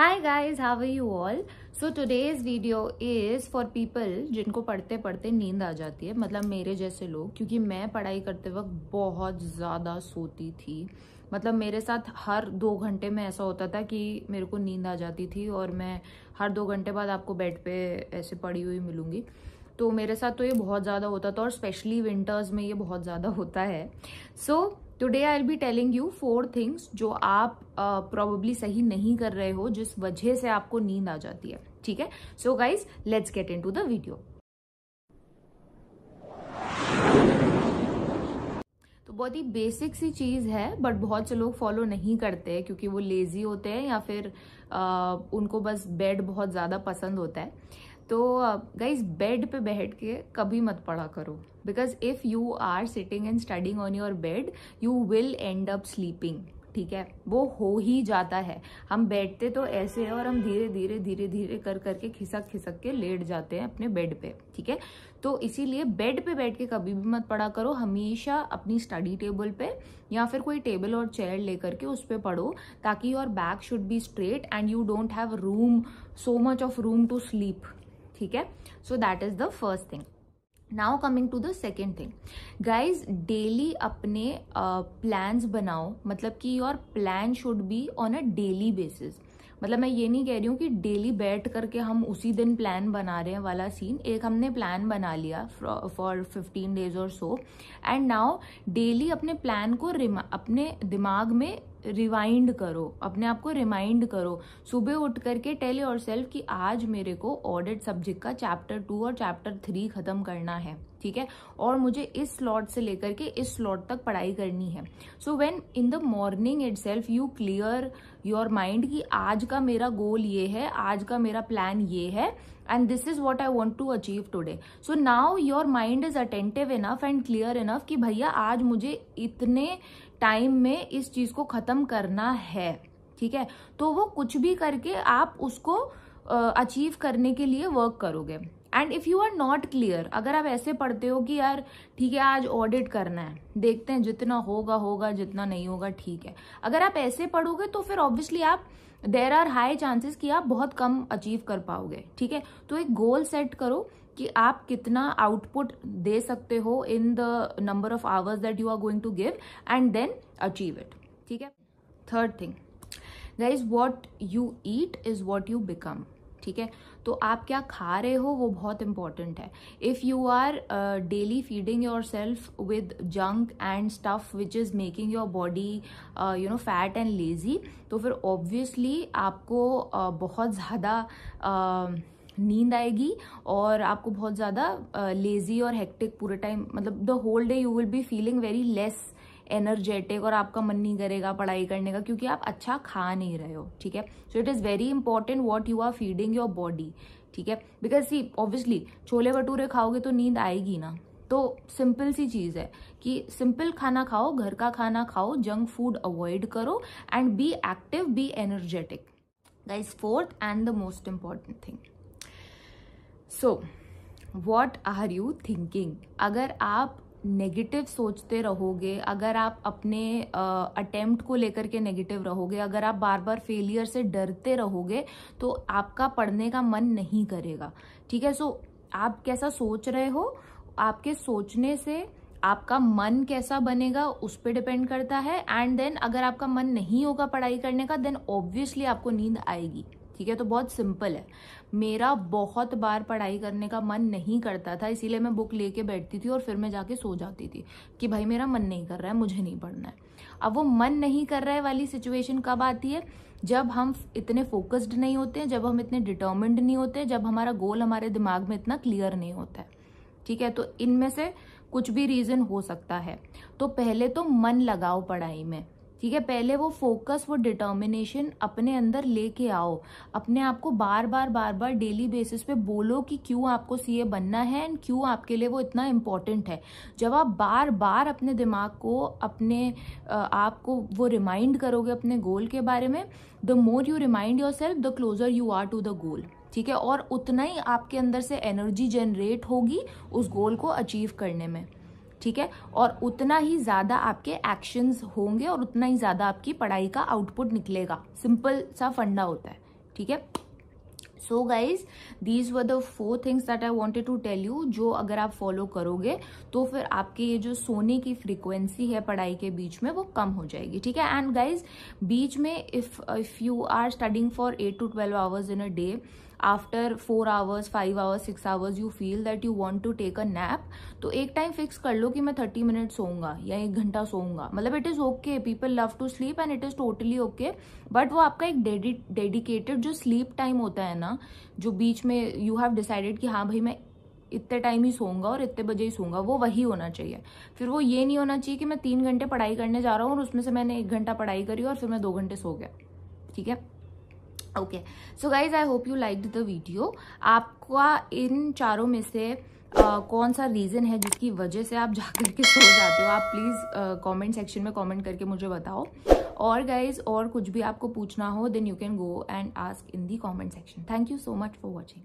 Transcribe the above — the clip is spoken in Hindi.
Hi guys, how are you all? So today's video is for people जिनको पढ़ते पढ़ते नींद आ जाती है, मतलब मेरे जैसे लोग, क्योंकि मैं पढ़ाई करते वक्त बहुत ज़्यादा सोती थी। मतलब मेरे साथ हर 2 घंटे में ऐसा होता था कि मेरे को नींद आ जाती थी और मैं हर 2 घंटे बाद आपको बेड पे ऐसे पड़ी हुई मिलूंगी। तो मेरे साथ तो ये बहुत ज़्यादा होता था और स्पेशली विंटर्स में ये बहुत ज़्यादा होता है। So today I will be telling you 4 things जो आप प्रॉबेबली सही नहीं कर रहे हो, जिस वजह से आपको नींद आ जाती है। ठीक है, so guys let's get into the video. तो बहुत ही बेसिक सी चीज है, बट बहुत से लोग फॉलो नहीं करते हैं क्योंकि वो लेजी होते हैं या फिर उनको बस बेड बहुत ज्यादा पसंद होता है। तो गाइज बेड पे बैठ के कभी मत पढ़ा करो, because if you are sitting and studying on your bed you will end up sleeping. ठीक है, वो हो ही जाता है। हम बैठते तो ऐसे हैं और हम धीरे धीरे धीरे धीरे कर करके खिसक खिसक के लेट जाते हैं अपने बेड पे। ठीक है, तो इसीलिए बेड पे बैठ के कभी भी मत पढ़ा करो। हमेशा अपनी स्टडी टेबल पे या फिर कोई टेबल और चेयर लेकर के उस पे पढ़ो, ताकि your back should be straight and you don't have room, so much of room to sleep. ठीक है, so that is the first thing. Now coming to the second thing, guys daily अपने प्लान्स बनाओ, मतलब कि your plan should be on a daily basis. मतलब मैं ये नहीं कह रही हूँ कि डेली बैठ करके हम उसी दिन प्लान बना रहे हैं वाला सीन। एक हमने प्लान बना लिया फॉर 15 डेज और सो, एंड नाउ डेली अपने प्लान को अपने दिमाग में रिवाइंड करो, अपने आप को रिमाइंड करो। सुबह उठ करके टेल योरसेल्फ कि आज मेरे को ऑडिट सब्जेक्ट का चैप्टर 2 और चैप्टर 3 खत्म करना है। ठीक है, और मुझे इस स्लॉट से लेकर के इस स्लॉट तक पढ़ाई करनी है। So when in the morning itself you clear your mind कि आज का मेरा गोल ये है, आज का मेरा प्लान ये है, and this is what I want to achieve today. So now your mind is attentive enough and clear enough कि भैया आज मुझे इतने टाइम में इस चीज को खत्म करना है। ठीक है, तो वो कुछ भी करके आप उसको अचीव करने के लिए वर्क करोगे। And if you are not clear, अगर आप ऐसे पढ़ते हो कि यार ठीक है आज ऑडिट करना है, देखते हैं जितना होगा होगा, जितना नहीं होगा ठीक है, अगर आप ऐसे पढ़ोगे तो फिर ऑब्वियसली आप देयर आर हाई चांसेस कि आप बहुत कम अचीव कर पाओगे। ठीक है, तो एक गोल सेट करो कि आप कितना आउटपुट दे सकते हो in the number of hours that you are going to give, and then achieve it. ठीक है, third thing guys, what you eat is what you become. ठीक है, तो आप क्या खा रहे हो वो बहुत इंपॉर्टेंट है। If you are daily feeding yourself with junk and stuff which is making your body fat and lazy, तो फिर ऑब्वियसली आपको बहुत ज़्यादा नींद आएगी और आपको बहुत ज़्यादा लेजी और हेक्टिक पूरे टाइम, मतलब the whole day you will be feeling very less energetic और आपका मन नहीं करेगा पढ़ाई करने का, क्योंकि आप अच्छा खा नहीं रहे हो। ठीक है, so it is very important what you are feeding your body. ठीक है, because see obviously chole bhature खाओगे तो नींद आएगी ना। तो सिंपल सी चीज़ है कि सिंपल खाना खाओ, घर का खाना खाओ, जंक फूड अवॉइड करो and be active, be energetic. Guys, fourth and the most important thing, so what are you thinking. अगर आप नेगेटिव सोचते रहोगे, अगर आप अपने अटेम्प्ट को लेकर के नेगेटिव रहोगे, अगर आप बार बार फेलियर से डरते रहोगे, तो आपका पढ़ने का मन नहीं करेगा। ठीक है, सो आप कैसा सोच रहे हो, आपके सोचने से आपका मन कैसा बनेगा उस पर डिपेंड करता है। एंड देन अगर आपका मन नहीं होगा पढ़ाई करने का, देन ऑब्वियसली आपको नींद आएगी। ठीक है, तो बहुत सिंपल है। मेरा बहुत बार पढ़ाई करने का मन नहीं करता था, इसीलिए मैं बुक लेके बैठती थी और फिर मैं जाके सो जाती थी कि भाई मेरा मन नहीं कर रहा है, मुझे नहीं पढ़ना है। अब वो मन नहीं कर रहा है वाली सिचुएशन कब आती है, जब हम इतने फोकस्ड नहीं होते हैं, जब हम इतने डिटर्मिन्ड नहीं होते, जब हमारा गोल हमारे दिमाग में इतना क्लियर नहीं होता है। ठीक है, तो इनमें से कुछ भी रीजन हो सकता है। तो पहले तो मन लगाओ पढ़ाई में। ठीक है, पहले वो फोकस, वो डिटर्मिनेशन अपने अंदर लेके आओ। अपने आप को बार बार डेली बेसिस पे बोलो कि क्यों आपको सीए बनना है एंड क्यों आपके लिए वो इतना इम्पोर्टेंट है। जब आप बार बार अपने दिमाग को, अपने आप को वो रिमाइंड करोगे अपने गोल के बारे में, the more you remind yourself the closer you are to the goal. ठीक है, और उतना ही आपके अंदर से एनर्जी जनरेट होगी उस गोल को अचीव करने में। ठीक है, और उतना ही ज्यादा आपके एक्शंस होंगे और उतना ही ज्यादा आपकी पढ़ाई का आउटपुट निकलेगा। सिंपल सा फंडा होता है। ठीक है। So guys these were the 4 things that I wanted to tell you, जो अगर आप फॉलो करोगे तो फिर आपके ये जो सोने की फ्रीक्वेंसी है पढ़ाई के बीच में वो कम हो जाएगी, ठीक है। एंड गाइज बीच में if you are studying for 8 to 12 hours in a day, after 4 hours 5 hours 6 hours you feel that you want to take a nap, तो एक टाइम फिक्स कर लो कि मैं 30 मिनट सोऊंगा या 1 घंटा सोऊंगा। मतलब it is okay, people love to sleep and it is totally okay, but वो आपका एक डेडिकेटेड जो स्लीप टाइम होता है ना, जो बीच में यू हैव डिसाइडेड कि हाँ भाई मैं इतने टाइम ही सोऊंगा और इतने बजे ही सोऊंगा, वो वही होना चाहिए। फिर वो ये नहीं होना चाहिए कि मैं 3 घंटे पढ़ाई करने जा रहा हूँ और उसमें से मैंने 1 घंटा पढ़ाई करी और फिर मैं 2 घंटे सो गया, ठीक है। Okay, so guys I hope you liked the video. आपका इन चारों में से कौन सा रीजन है जिसकी वजह से आप जाकर के सो जाते हो, आप प्लीज कमेंट सेक्शन में कमेंट करके मुझे बताओ। और गाइज और कुछ भी आपको पूछना हो then you can go and ask in the comment section. Thank you so much for watching.